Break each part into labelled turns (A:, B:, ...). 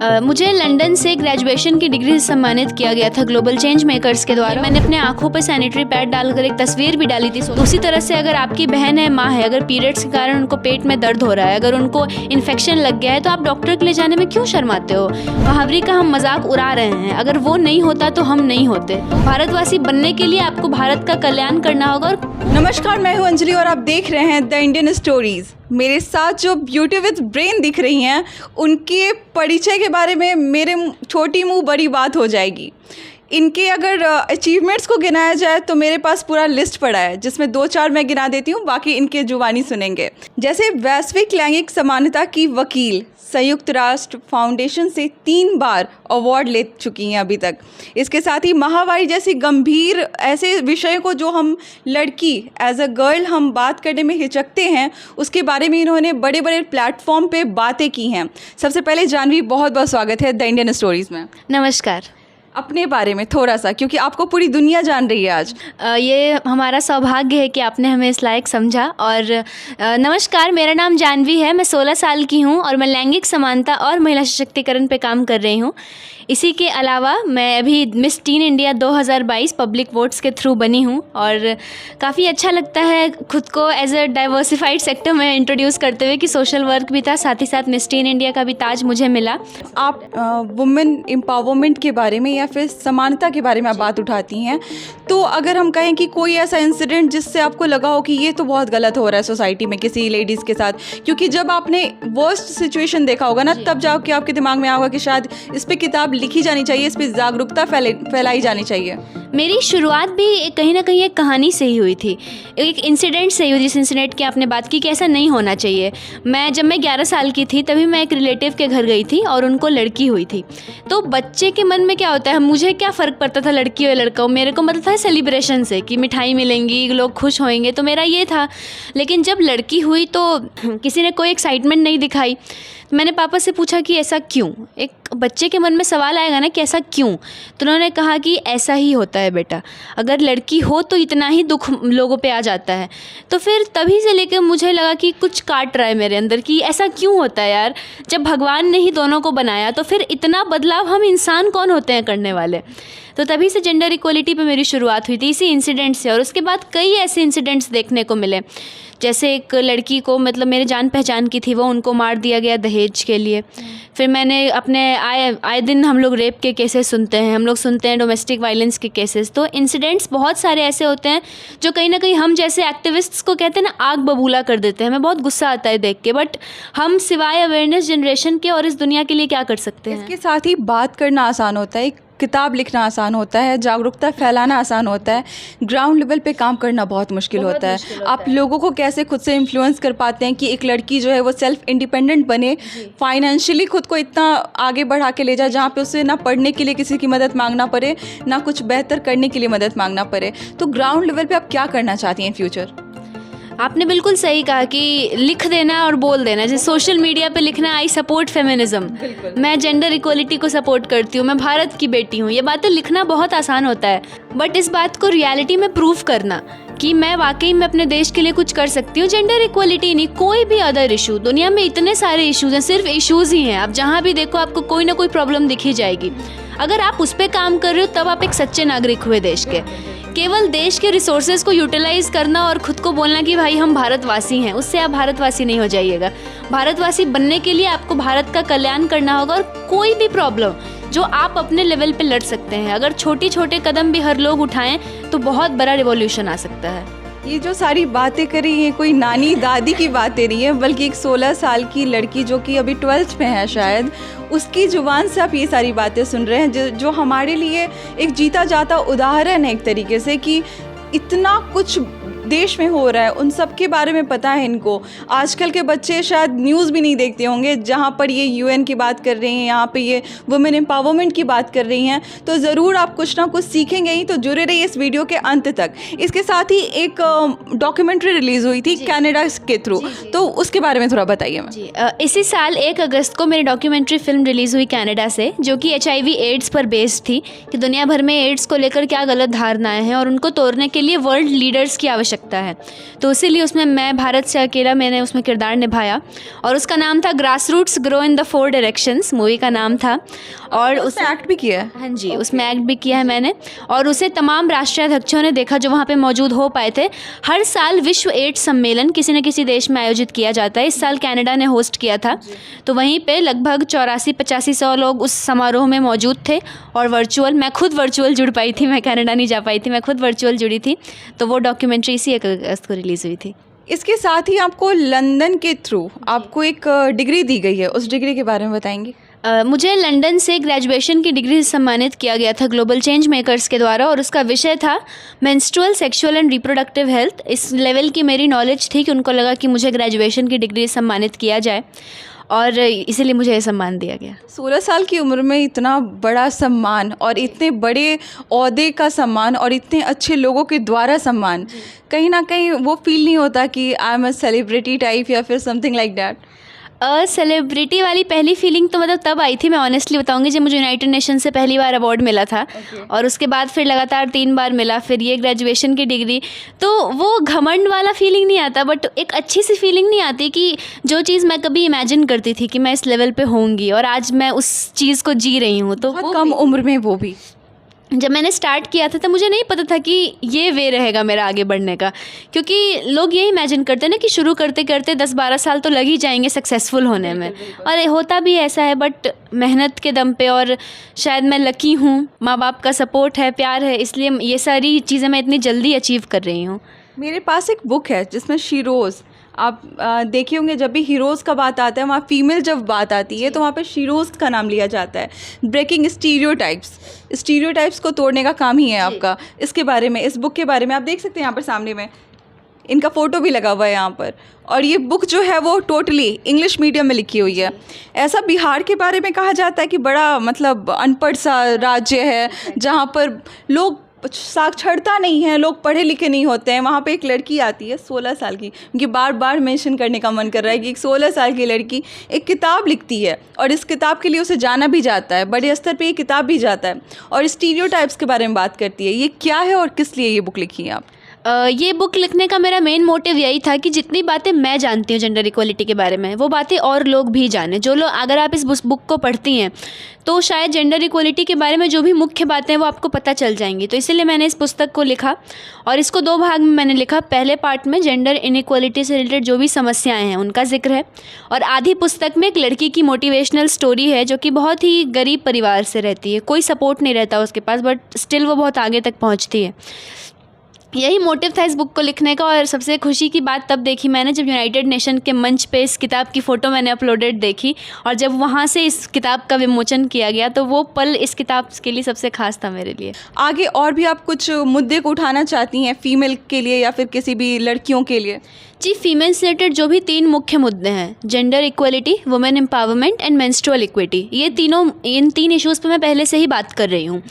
A: मुझे लंदन से ग्रेजुएशन की डिग्री से सम्मानित किया गया था ग्लोबल चेंज मेकर्स के द्वारा। मैंने अपने आंखों पर सैनिटरी पैड डालकर एक तस्वीर भी डाली थी। उसी तरह से अगर आपकी बहन है, माँ है, अगर पीरियड्स के कारण उनको पेट में दर्द हो रहा है, अगर उनको इन्फेक्शन लग गया है, तो आप डॉक्टर के लिए जाने में क्यों शर्माते हो? मुहावरे का हम मजाक उड़ा रहे हैं, अगर वो नहीं होता तो हम नहीं होते। भारतवासी बनने के लिए आपको भारत का कल्याण करना होगा।
B: नमस्कार, मैं हूं अंजलि और आप देख रहे हैं द इंडियन स्टोरीज। मेरे साथ जो ब्यूटी विद ब्रेन दिख रही हैं, उनके परिचय के बारे में मेरे छोटी मुंह बड़ी बात हो जाएगी। इनके अगर अचीवमेंट्स को गिनाया जाए तो मेरे पास पूरा लिस्ट पड़ा है, जिसमें 2-4 मैं गिना देती हूँ, बाकी इनके जुबानी सुनेंगे। जैसे वैश्विक लैंगिक समानता की वकील, संयुक्त राष्ट्र फाउंडेशन से 3 बार अवार्ड ले चुकी हैं अभी तक। इसके साथ ही महावारी जैसी गंभीर ऐसे विषयों को जो हम लड़की एज अ गर्ल हम बात करने में हिचकते हैं, उसके बारे में इन्होंने बड़े बड़े प्लेटफॉर्म पे बातें की हैं। सबसे पहले जानवी, बहुत बहुत स्वागत है द इंडियन स्टोरीज़ में।
A: नमस्कार।
B: अपने बारे में थोड़ा सा, क्योंकि आपको पूरी दुनिया जान रही है आज।
A: ये हमारा सौभाग्य है कि आपने हमें इस लायक समझा। और नमस्कार, मेरा नाम जानवी है, मैं 16 साल की हूँ और मैं लैंगिक समानता और महिला सशक्तिकरण पे काम कर रही हूँ। इसी के अलावा मैं अभी miss tin India 2022 public votes के थ्रू बनी हूँ और काफ़ी अच्छा लगता है खुद को एज अ डाइवर्सिफाइड सेक्टर में इंट्रोड्यूस करते हुए कि सोशल वर्क भी था, साथ ही साथ मिस टीन इंडिया का भी ताज मुझे मिला।
B: आप वुमेन एम्पावरमेंट के बारे में या फिर समानता के बारे में आप बात उठाती हैं, तो अगर हम कहें कि कोई ऐसा इंसिडेंट जिससे आपको लगा हो कि ये तो बहुत गलत हो रहा है सोसाइटी में किसी लेडीज़ के साथ, क्योंकि जब आपने वर्स्ट सिचुएशन देखा होगा ना, तब जाके आपके दिमाग में आएगा कि शायद इस पर किताब लिखी जानी चाहिए, इस पर जागरूकता फैलाई जानी चाहिए।
A: मेरी शुरुआत भी कहीं ना कहीं एक कहानी से ही हुई थी, एक इंसिडेंट से ही हुई, जिस इंसिडेंट की आपने बात की कि ऐसा नहीं होना चाहिए। जब मैं 11 साल की थी, तभी मैं एक रिलेटिव के घर गई थी और उनको लड़की हुई थी। तो बच्चे के मन में क्या होता है, मुझे क्या फ़र्क पड़ता था लड़की हो या लड़का हो, मेरे को मतलब था सेलिब्रेशन से कि मिठाई मिलेंगी, लोग खुश होंगे, तो मेरा ये था। लेकिन जब लड़की हुई तो किसी ने कोई एक्साइटमेंट नहीं दिखाई। मैंने पापा से पूछा कि ऐसा क्यों? एक बच्चे के मन में सवाल आएगा ना कि ऐसा क्यों? तो उन्होंने कहा कि ऐसा ही होता है बेटा, अगर लड़की हो तो इतना ही दुख लोगों पे आ जाता है। तो फिर तभी से लेकर मुझे लगा कि कुछ काट रहा है मेरे अंदर कि ऐसा क्यों होता है यार, जब भगवान ने ही दोनों को बनाया तो फिर इतना बदलाव हम इंसान कौन होते हैं करने वाले। तो तभी से जेंडर इक्वलिटी पे मेरी शुरुआत हुई थी, इसी इंसिडेंट से। और उसके बाद कई ऐसे इंसिडेंट्स देखने को मिले, जैसे एक लड़की को, मतलब मेरे जान पहचान की थी वो, उनको मार दिया गया दहेज के लिए। फिर मैंने अपने आए दिन हम लोग रेप के केसेस सुनते हैं, हम लोग सुनते हैं डोमेस्टिक वायलेंस के केसेस। तो इंसिडेंट्स बहुत सारे ऐसे होते हैं जो कहीं ना कहीं हम जैसे एक्टिविस्ट्स को कहते हैं ना, आग बबूला कर देते हैं। हमें बहुत गुस्सा आता है देख के, बट हम सिवाय अवेयरनेस जनरेशन के और इस दुनिया के लिए क्या कर सकते हैं?
B: इसके साथ ही बात करना आसान होता है, किताब लिखना आसान होता है, जागरूकता फैलाना आसान होता है, ग्राउंड लेवल पे काम करना बहुत मुश्किल होता है। आप लोगों को कैसे खुद से इन्फ्लुएंस कर पाते हैं कि एक लड़की जो है वो सेल्फ इंडिपेंडेंट बने, फाइनेंशियली खुद को इतना आगे बढ़ा के ले जाए जहाँ पे उसे ना पढ़ने के लिए किसी की मदद मांगना पड़े, ना कुछ बेहतर करने के लिए मदद मांगना पड़े। तो ग्राउंड लेवल पे आप क्या करना चाहती हैं फ्यूचर?
A: आपने बिल्कुल सही कहा कि लिख देना और बोल देना। जैसे सोशल मीडिया पे लिखना, आई सपोर्ट फेमिनिज्म, मैं जेंडर इक्वलिटी को सपोर्ट करती हूँ, मैं भारत की बेटी हूँ, ये बातें लिखना बहुत आसान होता है। बट इस बात को रियलिटी में प्रूव करना कि मैं वाकई में अपने देश के लिए कुछ कर सकती हूँ। जेंडर इक्वलिटी नहीं, कोई भी अदर इशू, दुनिया में इतने सारे इशूज़ हैं, सिर्फ इशूज़ ही हैं। आप जहाँ भी देखो आपको कोई ना कोई प्रॉब्लम दिखी जाएगी। अगर आप उस पर काम कर रहे हो तब आप एक सच्चे नागरिक हुए देश के। केवल देश के रिसोर्सेज को यूटिलाइज करना और खुद को बोलना कि भाई हम भारतवासी हैं, उससे आप भारतवासी नहीं हो जाइएगा। भारतवासी बनने के लिए आपको भारत का कल्याण करना होगा और कोई भी प्रॉब्लम जो आप अपने लेवल पे लड़ सकते हैं, अगर छोटे छोटे कदम भी हर लोग उठाएं तो बहुत बड़ा रिवॉल्यूशन आ सकता है।
B: ये जो सारी बातें करी हैं, कोई नानी दादी की बातें नहीं है, बल्कि एक 16 साल की लड़की जो कि अभी 12th में है शायद, उसकी जुबान से आप ये सारी बातें सुन रहे हैं, जो हमारे लिए एक जीता जाता उदाहरण है एक तरीके से कि इतना कुछ देश में हो रहा है, उन सब के बारे में पता है इनको। आजकल के बच्चे शायद न्यूज़ भी नहीं देखते होंगे, जहाँ पर ये UN की बात कर रही हैं, यहाँ पे ये वुमेन एम्पावरमेंट की बात कर रही हैं, तो ज़रूर आप कुछ ना कुछ सीखेंगे ही। तो जुड़े रहिए इस वीडियो के अंत तक। इसके साथ ही एक डॉक्यूमेंट्री रिलीज़ हुई थी कनाडा के थ्रू, तो उसके बारे में थोड़ा बताइए।
A: जी, इसी साल 1 अगस्त को मेरी डॉक्यूमेंट्री फिल्म रिलीज़ हुई कनाडा से, जो कि HIV एड्स पर बेस्ड थी कि दुनिया भर में एड्स को लेकर क्या गलत धारणाएँ हैं और उनको तोड़ने के लिए वर्ल्ड लीडर्स की आवश्यकता आवश्यकता है। तो इसीलिए उसमें मैं भारत से अकेला मैंने उसमें किरदार निभाया और उसका नाम था grass roots grow in the 4 directions, movie का नाम था। और
B: उसमें एक्ट भी किया है?
A: हाँ जी, उसमें एक्ट भी किया है मैंने। और उसे तमाम राष्ट्रीय अध्यक्षों ने देखा जो वहाँ पे मौजूद हो पाए थे। हर साल विश्व एड्स सम्मेलन किसी न किसी देश में आयोजित किया जाता है। इस साल कनाडा ने होस्ट किया था, तो वहीं पे लगभग 84-85 लोग उस समारोह में मौजूद थे। और वर्चुअल, मैं खुद वर्चुअल जुड़ पाई थी, मैं कनाडा नहीं जा पाई थी, मैं खुद वर्चुअल जुड़ी थी। तो वो डॉक्यूमेंट्री इसी 1 अगस्त को रिलीज़ हुई थी।
B: इसके साथ ही आपको लंदन के थ्रू आपको एक डिग्री दी गई है, उस डिग्री के बारे में बताएंगे?
A: मुझे लंदन से ग्रेजुएशन की डिग्री से सम्मानित किया गया था ग्लोबल चेंज मेकर्स के द्वारा, और उसका विषय था menstrual sexual and reproductive health. इस लेवल की मेरी नॉलेज थी कि उनको लगा कि मुझे ग्रेजुएशन की डिग्री से सम्मानित किया जाए, और इसीलिए मुझे ये सम्मान दिया गया।
B: 16 साल की उम्र में इतना बड़ा सम्मान और इतने बड़े ओहदे का सम्मान और इतने अच्छे लोगों के द्वारा सम्मान, कहीं ना कहीं वो फील नहीं होता कि I am a celebrity type या फिर समथिंग लाइक दैट?
A: सेलिब्रिटी वाली पहली फीलिंग तो मतलब तब आई थी, मैं ऑनेस्टली बताऊंगी, जब मुझे यूनाइटेड नेशन से पहली बार अवार्ड मिला था। और उसके बाद फिर लगातार 3 बार मिला, फिर ये ग्रेजुएशन की डिग्री। तो वो घमंड वाला फीलिंग नहीं आता, बट एक अच्छी सी फीलिंग नहीं आती कि जो चीज़ मैं कभी इमेजिन करती थी कि मैं इस लेवल पे होंगी और आज मैं उस चीज़ को जी रही हूँ। तो
B: बहुत कम उम्र में वो भी।
A: जब मैंने स्टार्ट किया था तब मुझे नहीं पता था कि ये वे रहेगा मेरा आगे बढ़ने का, क्योंकि लोग ये इमेजिन करते हैं ना कि शुरू करते करते 10-12 साल तो लग ही जाएंगे सक्सेसफुल होने में, और होता भी ऐसा है। बट मेहनत के दम पे, और शायद मैं लकी हूँ, माँ बाप का सपोर्ट है, प्यार है, इसलिए ये सारी चीज़ें मैं इतनी जल्दी अचीव कर रही हूँ।
B: मेरे पास एक बुक है जिसमें शीरोज़, आप देखे होंगे जब भी हीरोज़ का बात आता है, वहाँ फीमेल जब बात आती है तो वहाँ पे शीरोज़ का नाम लिया जाता है। ब्रेकिंग स्टीरियोटाइप्स को तोड़ने का काम ही है आपका। इसके बारे में, इस बुक के बारे में आप देख सकते हैं यहाँ पर सामने में, इनका फ़ोटो भी लगा हुआ है यहाँ पर। और ये बुक जो है वो टोटली इंग्लिश मीडियम में लिखी हुई है। ऐसा बिहार के बारे में कहा जाता है कि बड़ा मतलब अनपढ़ सा राज्य है जहाँ पर लोग साक्षरता नहीं है, लोग पढ़े लिखे नहीं होते हैं। वहाँ पे एक लड़की आती है 16 साल की, उनकी बार बार मेंशन करने का मन कर रहा है कि एक 16 साल की लड़की एक किताब लिखती है, और इस किताब के लिए उसे जाना भी जाता है, बड़े स्तर पे ये किताब भी जाता है, और स्टीरियोटाइप्स के बारे में बात करती है। ये क्या है और किस लिए ये बुक लिखी है आप?
A: ये बुक लिखने का मेरा मेन मोटिव यही था कि जितनी बातें मैं जानती हूँ जेंडर इक्वलिटी के बारे में, वो बातें और लोग भी जानें। जो लोग, अगर आप इस बुक को पढ़ती हैं तो शायद जेंडर इक्वलिटी के बारे में जो भी मुख्य बातें हैं वो आपको पता चल जाएंगी। तो इसीलिए मैंने इस पुस्तक को लिखा, और इसको 2 भाग में मैंने लिखा। पहले पार्ट में जेंडर इनइक्वलिटी से रिलेटेड जो भी समस्याएं हैं उनका जिक्र है, और आधी पुस्तक में एक लड़की की मोटिवेशनल स्टोरी है जो कि बहुत ही गरीब परिवार से रहती है, कोई सपोर्ट नहीं रहता उसके पास, बट स्टिल वो बहुत आगे तक पहुँचती है। यही मोटिव था इस बुक को लिखने का। और सबसे खुशी की बात तब देखी मैंने जब यूनाइटेड नेशन के मंच पे इस किताब की फ़ोटो मैंने अपलोडेड देखी, और जब वहाँ से इस किताब का विमोचन किया गया, तो वो पल इस किताब के लिए सबसे खास था मेरे लिए।
B: आगे और भी आप कुछ मुद्दे को उठाना चाहती हैं फीमेल के लिए या फिर किसी भी लड़कियों के लिए?
A: जी, फीमेल से रिलेटेड जो भी 3 मुख्य मुद्दे हैं, gender equality, women empowerment and menstrual equity, in 3 issues पे मैं पहले से ही बात कर रही हूँ।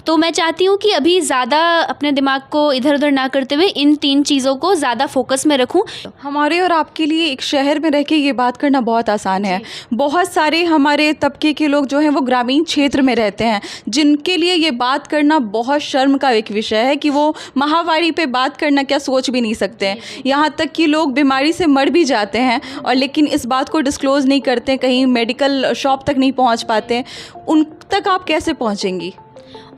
A: तो मैं चाहती हूँ कि अभी ज़्यादा अपने दिमाग को इधर उधर ना करते हुए इन 3 चीज़ों को ज़्यादा फोकस में रखूँ।
B: हमारे और आपके लिए एक शहर में रह के ये बात करना बहुत आसान है। बहुत सारे हमारे तबके के लोग जो हैं वो ग्रामीण क्षेत्र में रहते हैं, जिनके लिए ये बात करना बहुत शर्म का एक विषय है कि वो माहवारी पे बात करना क्या सोच भी नहीं सकते हैं। यहाँ तक कि लोग बीमारी से मर भी जाते हैं, और लेकिन इस बात को डिस्क्लोज़ नहीं करते, कहीं मेडिकल शॉप तक नहीं पहुँच पाते। उन तक आप कैसे पहुँचेंगी?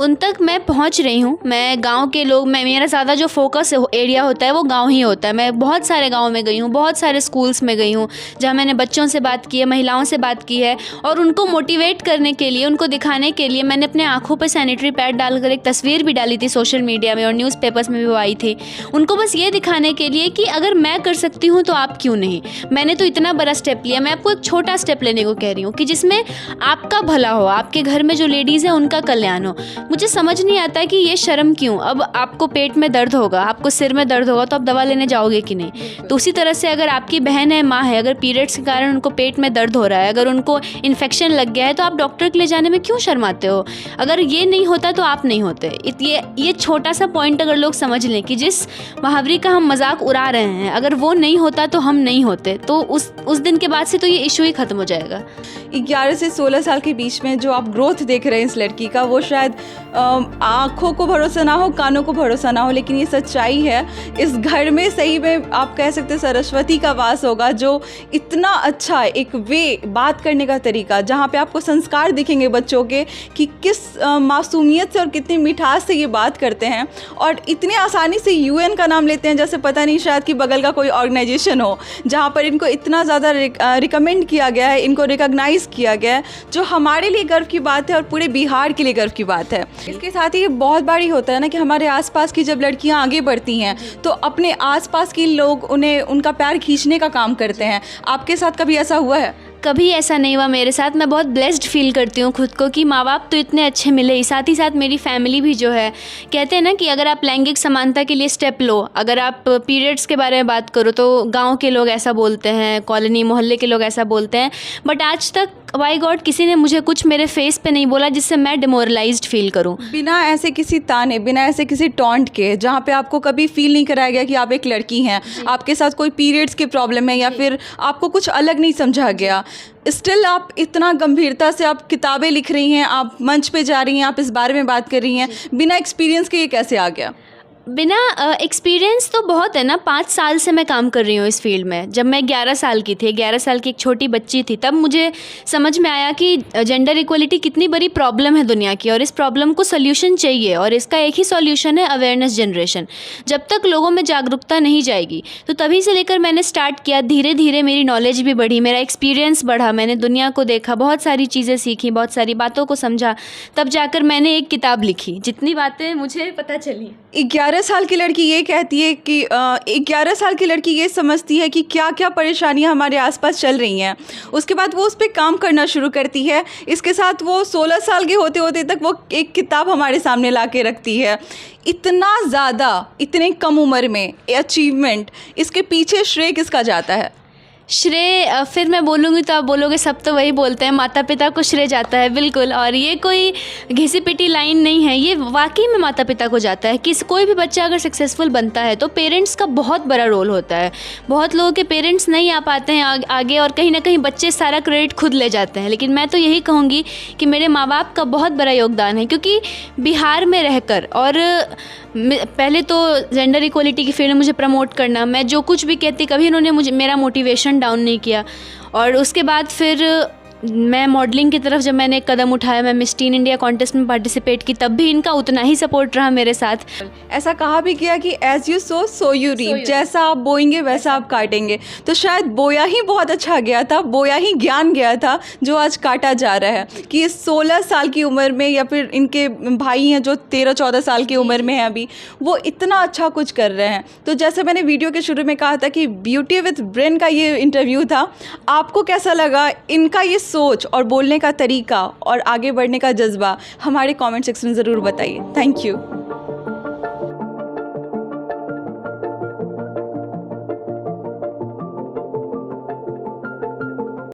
A: उन तक मैं पहुंच रही हूं। मैं गांव के लोग, मेरा ज़्यादा जो फोकस एरिया होता है वो गांव ही होता है। मैं बहुत सारे गांव में गई हूं, बहुत सारे स्कूल्स में गई हूं, जहां मैंने बच्चों से बात की है, महिलाओं से बात की है, और उनको मोटिवेट करने के लिए, उनको दिखाने के लिए मैंने अपने आँखों पर सैनिटरी पैड डालकर एक तस्वीर भी डाली थी सोशल मीडिया में, और न्यूज़पेपर्स में भी वो आई थी। उनको बस ये दिखाने के लिए कि अगर मैं कर सकती हूँ तो आप क्यों नहीं। मैंने तो इतना बड़ा स्टेप लिया, मैं आपको एक छोटा स्टेप लेने को कह रही हूँ कि जिसमें आपका भला हो, आपके घर में जो लेडीज़ हैं उनका कल्याण हो। मुझे समझ नहीं आता कि ये शर्म क्यों। अब आपको पेट में दर्द होगा, आपको सिर में दर्द होगा, तो आप दवा लेने जाओगे कि नहीं? तो उसी तरह से अगर आपकी बहन है, माँ है, अगर पीरियड्स के कारण उनको पेट में दर्द हो रहा है, अगर उनको इन्फेक्शन लग गया है, तो आप डॉक्टर के लिए जाने में क्यों शर्माते हो? अगर ये नहीं होता तो आप नहीं होते। ये छोटा सा पॉइंट अगर लोग समझ लें कि जिस मुहावरे का हम मजाक उड़ा रहे हैं, अगर वो नहीं होता तो हम नहीं होते, तो उस दिन के बाद से तो ये इशू ही खत्म हो जाएगा।
B: 11 से 16 साल के बीच में जो आप ग्रोथ देख रहे हैं इस लड़की का, वो शायद आँखों को भरोसा ना हो, कानों को भरोसा ना हो, लेकिन ये सच्चाई है। इस घर में सही में आप कह सकते हैं सरस्वती का वास होगा, जो इतना अच्छा एक बात करने का तरीका, जहाँ पे आपको संस्कार दिखेंगे बच्चों के कि किस मासूमियत से और कितनी मिठास से ये बात करते हैं, और इतने आसानी से यूएन का नाम लेते हैं जैसे पता नहीं शायद कि बगल का कोई ऑर्गेनाइजेशन हो, जहाँ पर इनको इतना ज़्यादा रिकमेंड किया गया है, इनको रिकॉग्नाइज़ किया गया है, जो हमारे लिए गर्व की बात है और पूरे बिहार के लिए गर्व की बात है। इसके साथ ही ये बहुत बारी होता है ना कि हमारे आसपास की जब लड़कियां आगे बढ़ती हैं तो अपने आसपास के लोग उन्हें उनका पैर खींचने का काम करते हैं। आपके साथ कभी ऐसा हुआ है?
A: कभी ऐसा नहीं हुआ मेरे साथ। मैं बहुत ब्लेस्ड फील करती हूँ खुद को कि माँ बाप तो इतने अच्छे मिले ही, साथ ही साथ मेरी फैमिली भी जो है, कहते हैं ना कि अगर आप लैंगिक समानता के लिए स्टेप लो, अगर आप पीरियड्स के बारे में बात करो तो गांव के लोग ऐसा बोलते हैं, कॉलोनी मोहल्ले के लोग ऐसा बोलते हैं, बट आज तक बाय गॉड किसी ने मुझे कुछ मेरे फेस पे नहीं बोला जिससे मैं डिमोरलाइज्ड फील करूं।
B: बिना ऐसे किसी ताने, बिना ऐसे किसी टॉन्ट के, जहाँ पे आपको कभी फील नहीं कराया गया कि आप एक लड़की हैं, आपके साथ कोई पीरियड्स की प्रॉब्लम है या फिर आपको कुछ अलग नहीं समझा गया, स्टिल आप इतना गंभीरता से आप किताबें लिख रही हैं, आप मंच पे जा रही हैं, आप इस बारे में बात कर रही हैं, बिना एक्सपीरियंस के ये कैसे आ गया?
A: बिना एक्सपीरियंस तो बहुत है ना, 5 साल से मैं काम कर रही हूँ इस फील्ड में। जब मैं 11 साल की थी, 11 साल की एक छोटी बच्ची थी, तब मुझे समझ में आया कि जेंडर इक्वलिटी कितनी बड़ी प्रॉब्लम है दुनिया की, और इस प्रॉब्लम को सोल्यूशन चाहिए, और इसका एक ही सॉल्यूशन है अवेयरनेस जनरेशन। जब तक लोगों में जागरूकता नहीं जाएगी, तो तभी से लेकर मैंने स्टार्ट किया, धीरे धीरे मेरी नॉलेज भी बढ़ी, मेरा एक्सपीरियंस बढ़ा, मैंने दुनिया को देखा, बहुत सारी चीज़ें सीखी, बहुत सारी बातों को समझा, तब जाकर मैंने एक किताब लिखी, जितनी बातें मुझे पता चली।
B: 11 साल की लड़की ये कहती है कि 11 साल की लड़की ये समझती है कि क्या क्या परेशानियां हमारे आसपास चल रही हैं, उसके बाद वो उस पर काम करना शुरू करती है। इसके साथ वो 16 साल के होते होते तक वो एक किताब हमारे सामने ला के रखती है। इतना ज़्यादा, इतने कम उम्र में अचीवमेंट, इसके पीछे श्रेय किसका जाता है?
A: श्रेय फिर मैं बोलूँगी तो आप बोलोगे सब तो वही बोलते हैं, माता पिता को श्रेय जाता है, बिल्कुल। और ये कोई घिसी पिटी लाइन नहीं है, ये वाकई में माता पिता को जाता है। कोई भी बच्चा अगर सक्सेसफुल बनता है तो पेरेंट्स का बहुत बड़ा रोल होता है। बहुत लोगों के पेरेंट्स नहीं आ पाते हैं आगे, और कहीं ना कहीं बच्चे सारा क्रेडिट खुद ले जाते हैं, लेकिन मैं तो यही कहूँगी कि मेरे माँ बाप का बहुत बड़ा योगदान है, क्योंकि बिहार में रहकर, और पहले तो जेंडर इक्वलिटी की फील्ड में मुझे प्रमोट करना, मैं जो कुछ भी कहती, कभी उन्होंने मुझे मेरा मोटिवेशन डाउन नहीं किया। और उसके बाद फिर मैं मॉडलिंग की तरफ जब मैंने एक कदम उठाया, मैं मिस टीन इंडिया कॉन्टेस्ट में पार्टिसिपेट की, तब भी इनका उतना ही सपोर्ट रहा मेरे साथ।
B: ऐसा कहा भी गया कि as you sow so you reap, जैसा आप बोएंगे वैसा आप काटेंगे। तो शायद बोया ही बहुत अच्छा गया था, बोया ही ज्ञान गया था जो आज काटा जा रहा है, कि इस 16 साल की उम्र में, या फिर इनके भाई हैं जो 13-14 साल की उम्र में हैं अभी, वो इतना अच्छा कुछ कर रहे हैं। तो जैसे मैंने वीडियो के शुरू में कहा था कि ब्यूटी विद ब्रेन का ये इंटरव्यू था, आपको कैसा लगा? इनका ये सोच और बोलने का तरीका और आगे बढ़ने का जज्बा हमारे कमेंट सेक्शन में ज़रूर बताइए। Thank you.